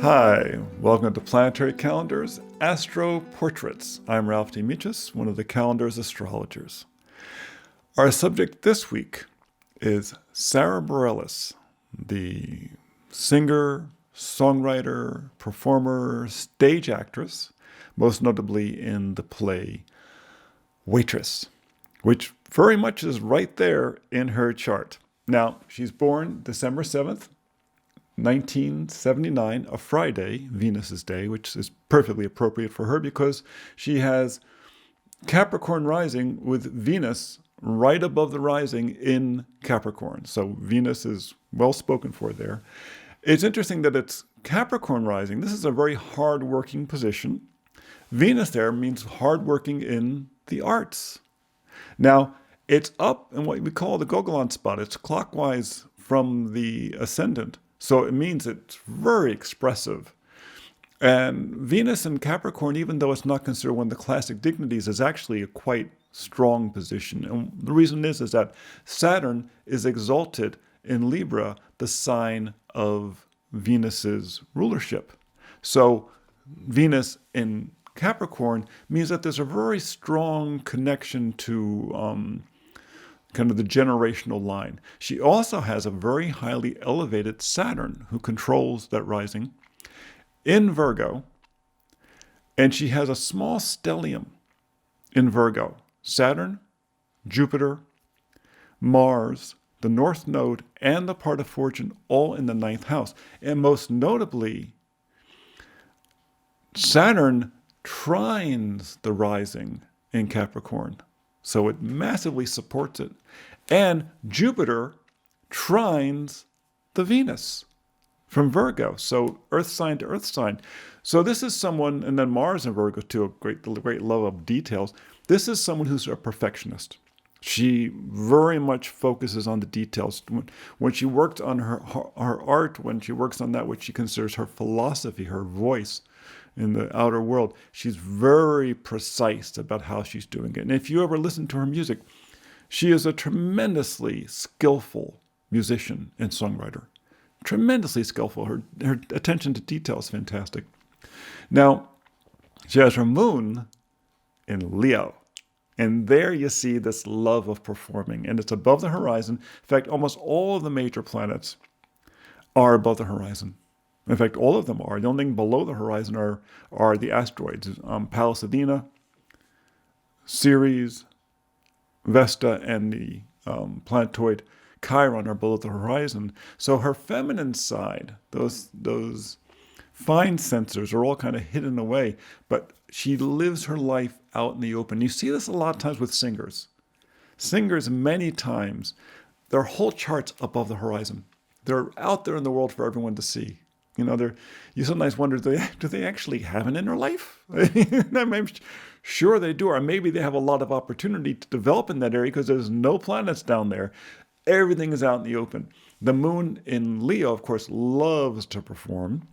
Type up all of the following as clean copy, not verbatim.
Hi, welcome to Planetary Calendar's Astro Portraits. I'm Lahni DeAmicis, one of the calendar's astrologers. Our subject this week is Sara Bareilles, the singer, songwriter, performer, stage actress, most notably in the play Waitress, which very much is right there in her chart. Now, she's born December 7th, 1979, a Friday, Venus's Day, which is perfectly appropriate for her because she has Capricorn rising with Venus right above the rising in Capricorn. So Venus is well spoken for there. It's interesting that it's Capricorn rising. This is a very hard-working position. Venus there means hard-working in the arts. Now, it's up in what we call the Gogolon spot. It's clockwise from the ascendant. So it means it's very expressive. And Venus in Capricorn, even though it's not considered one of the classic dignities, is actually a quite strong position. And the reason is that Saturn is exalted in Libra, the sign of Venus's rulership. So Venus in Capricorn means that there's a very strong connection to kind of the generational line. She also has a very highly elevated Saturn, who controls that rising, in Virgo, and she has a small stellium in Virgo. Saturn, Jupiter, Mars, the North Node, and the part of fortune all in the 9th house. And most notably, Saturn trines the rising in Capricorn. So it massively supports it. And Jupiter trines the Venus from Virgo. So earth sign to earth sign. So this is someone, and then Mars in Virgo too, a great love of details. This is someone who's a perfectionist. She very much focuses on the details. When she worked on her art, when she works on that, which she considers her philosophy, her voice in the outer world, she's very precise about how she's doing it. And if you ever listen to her music, she is a tremendously skillful musician and songwriter. Tremendously skillful. Her attention to detail is fantastic. Now, she has her moon in Leo. And there you see this love of performing. And it's above the horizon. In fact, almost all of the major planets are above the horizon. In fact, all of them are. The only thing below the horizon are the asteroids. Pallas Athena, Ceres, Vesta, and the planetoid Chiron are below the horizon. So her feminine side, those fine sensors are all kind of hidden away, but she lives her life out in the open. You see this a lot of times with singers. Singers, many times, their whole chart's above the horizon. They're out there in the world for everyone to see. You know, you sometimes wonder, do they actually have an inner life? I'm sure they do, or maybe they have a lot of opportunity to develop in that area because there's no planets down there. Everything is out in the open. The moon in Leo, of course, loves to perform.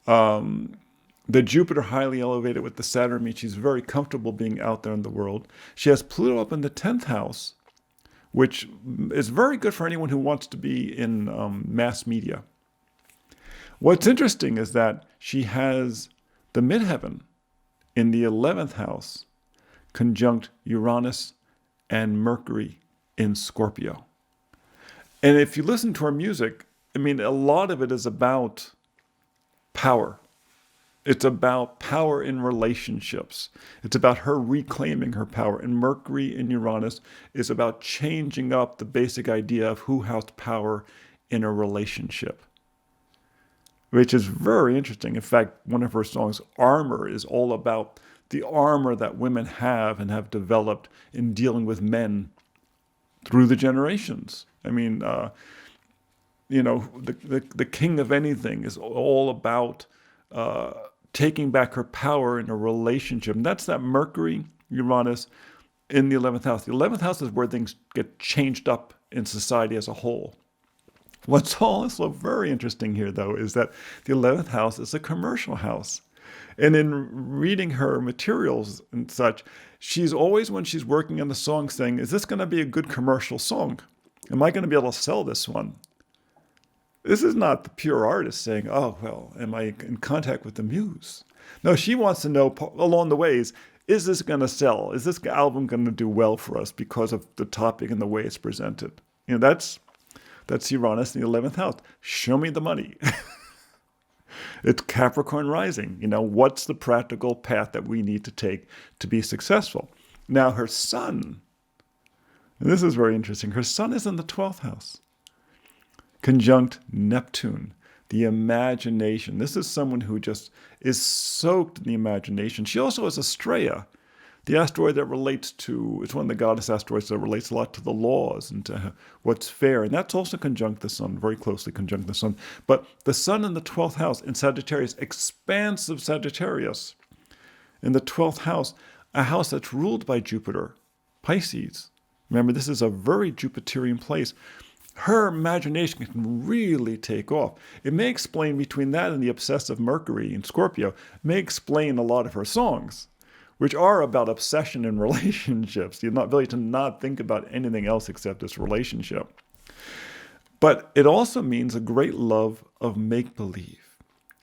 The Jupiter highly elevated with the Saturn means she's very comfortable being out there in the world. She has Pluto up in the 10th house, which is very good for anyone who wants to be in mass media. What's interesting is that she has the midheaven in the 11th house conjunct Uranus and Mercury in Scorpio. And if you listen to her music, I mean, a lot of it is about power. It's about power in relationships. It's about her reclaiming her power. And Mercury in Uranus is about changing up the basic idea of who has power in a relationship, which is very interesting. In fact, one of her songs, Armor, is all about the armor that women have and have developed in dealing with men through the generations. I mean, the king of anything is all about taking back her power in a relationship. And that's that Mercury, Uranus in the 11th house. The 11th house is where things get changed up in society as a whole. What's also very interesting here, though, is that the 11th house is a commercial house. And in reading her materials and such, she's always, when she's working on the song, saying, is this going to be a good commercial song? Am I going to be able to sell this one? This is not the pure artist saying, oh, well, am I in contact with the muse? No, she wants to know along the ways, is this going to sell? Is this album going to do well for us because of the topic and the way it's presented? That's Uranus in the 11th house. Show me the money. It's Capricorn rising. What's the practical path that we need to take to be successful? Now, her sun, and this is very interesting, her sun is in the 12th house, conjunct Neptune, the imagination. This is someone who just is soaked in the imagination. She also has Estrella, the asteroid that relates to, it's one of the goddess asteroids that relates a lot to the laws and to what's fair. And that's also conjunct the sun, very closely conjunct the sun. But the sun in the 12th house in Sagittarius, expansive Sagittarius, in the 12th house, a house that's ruled by Jupiter, Pisces. Remember, this is a very Jupiterian place. Her imagination can really take off. It may explain between that and the obsessive Mercury in Scorpio, may explain a lot of her songs, which are about obsession and relationships. You're not really to not think about anything else except this relationship. But it also means a great love of make-believe.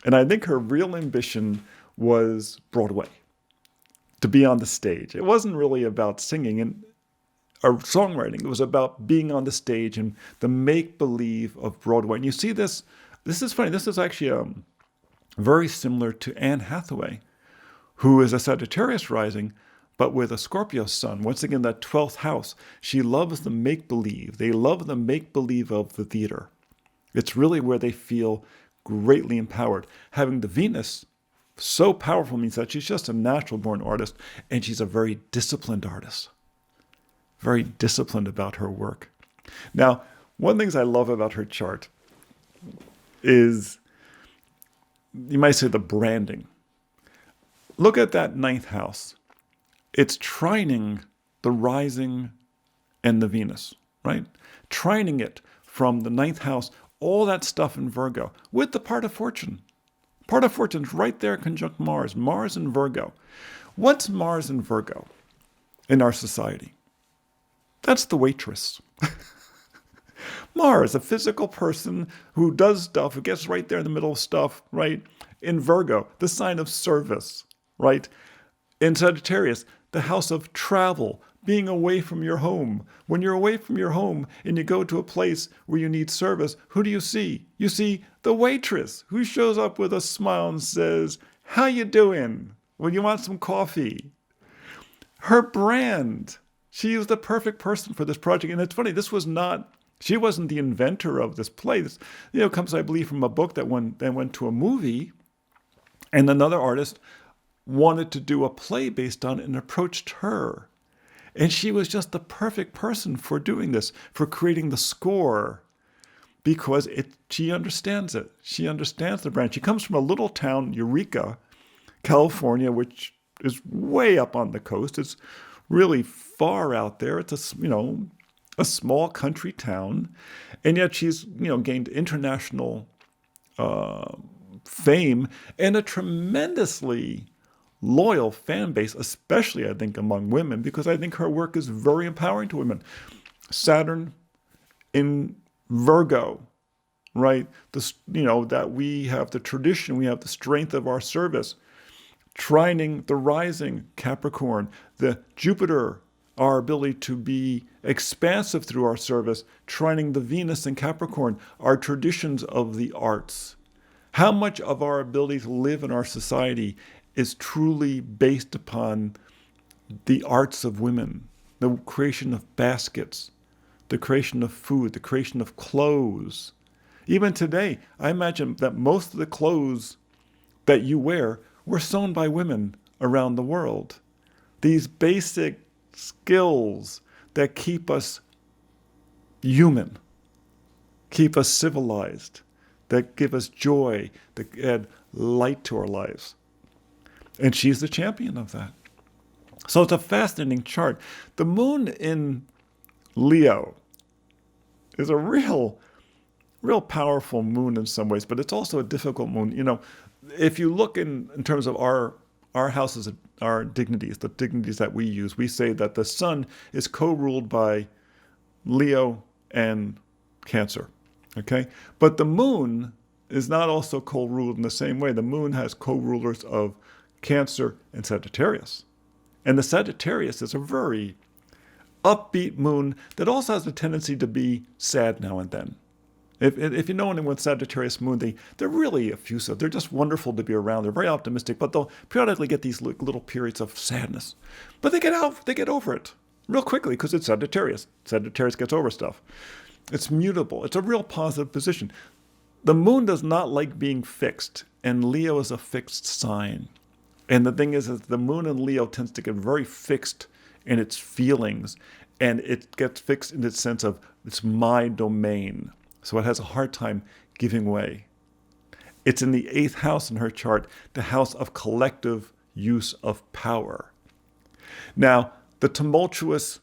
And I think her real ambition was Broadway, to be on the stage. It wasn't really about singing or songwriting. It was about being on the stage and the make-believe of Broadway. And you see this is funny, this is actually very similar to Anne Hathaway, who is a Sagittarius rising, but with a Scorpio sun. Once again, that 12th house. She loves the make-believe. They love the make-believe of the theater. It's really where they feel greatly empowered. Having the Venus so powerful means that she's just a natural-born artist, and she's a very disciplined artist. Very disciplined about her work. Now, one of the things I love about her chart is, you might say, the branding. Look at that 9th house. It's trining the rising and the Venus, right? Trining it from the 9th house, all that stuff in Virgo, with the part of fortune. Part of fortune's right there conjunct Mars. Mars in Virgo. What's Mars in Virgo in our society? That's the waitress. Mars, a physical person who does stuff, who gets right there in the middle of stuff, right? In Virgo, the sign of service, right? In Sagittarius, the house of travel, being away from your home. When you're away from your home and you go to a place where you need service, who do you see? You see the waitress who shows up with a smile and says, "How you doing? Well, you want some coffee?" Her brand. She was the perfect person for this project. And it's funny, she wasn't the inventor of this play. This, comes, I believe, from a book that went to a movie. And another artist wanted to do a play based on it and approached her. And she was just the perfect person for doing this, for creating the score, because she understands it. She understands the brand. She comes from a little town, Eureka, California, which is way up on the coast. It's really far out there. It's a small country town, and yet she's gained international fame and a tremendously loyal fan base, especially I think among women, because I think her work is very empowering to women. Saturn in Virgo, right? That we have the tradition, we have the strength of our service. Trining the rising Capricorn, the Jupiter, our ability to be expansive through our service, trining the Venus in Capricorn, our traditions of the arts. How much of our ability to live in our society is truly based upon the arts of women, the creation of baskets, the creation of food, the creation of clothes. Even today, I imagine that most of the clothes that you wear were sewn by women around the world. These basic skills that keep us human, keep us civilized, that give us joy, that add light to our lives. And she's the champion of that. So it's a fascinating chart. The moon in Leo is a real powerful moon in some ways, but it's also a difficult moon. If you look in terms of our houses, our dignities, the dignities that we use, we say that the sun is co-ruled by Leo and Cancer. Okay? But the moon is not also co-ruled in the same way. The moon has co-rulers of Cancer and Sagittarius. And the Sagittarius is a very upbeat moon that also has a tendency to be sad now and then. If you know anyone with Sagittarius moon, they're really effusive. They're just wonderful to be around. They're very optimistic, but they'll periodically get these little periods of sadness. But they get over it real quickly because it's Sagittarius. Sagittarius gets over stuff. It's mutable. It's a real positive position. The moon does not like being fixed, and Leo is a fixed sign. And the thing is the moon in Leo tends to get very fixed in its feelings, and it gets fixed in its sense of it's my domain. So it has a hard time giving way. It's in the 8th house in her chart, the house of collective use of power. Now, the tumultuous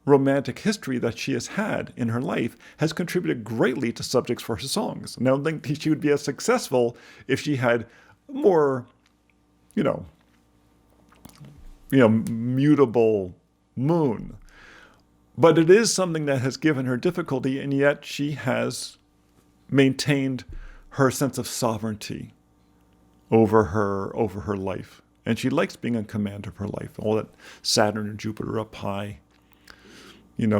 romantic history that she has had in her life has contributed greatly to subjects for her songs. And I don't think she would be as successful if she had more, mutable moon. But it is something that has given her difficulty, and yet she has maintained her sense of sovereignty over her life. And she likes being in command of her life. All that Saturn and Jupiter up high,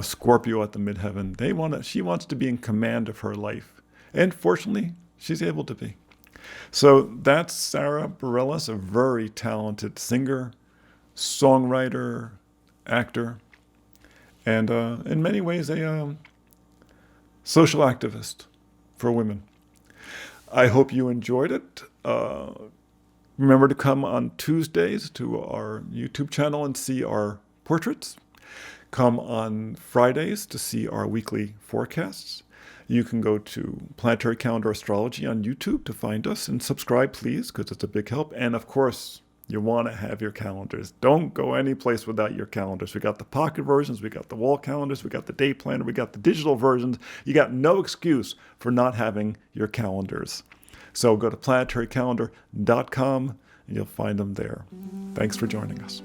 Scorpio at the midheaven. She wants to be in command of her life. And fortunately, she's able to be. So that's Sara Bareilles, a very talented singer, songwriter, actor, and in many ways a social activist for women. I hope you enjoyed it. Remember to come on Tuesdays to our YouTube channel and see our portraits. Come on Fridays to see our weekly forecasts. You can go to Planetary Calendar Astrology on YouTube to find us, and subscribe, please, because it's a big help. And of course, you want to have your calendars. Don't go any place without your calendars. We got the pocket versions, we got the wall calendars, we got the day planner, we got the digital versions. You got no excuse for not having your calendars. So go to planetarycalendar.com and you'll find them there. Thanks for joining us.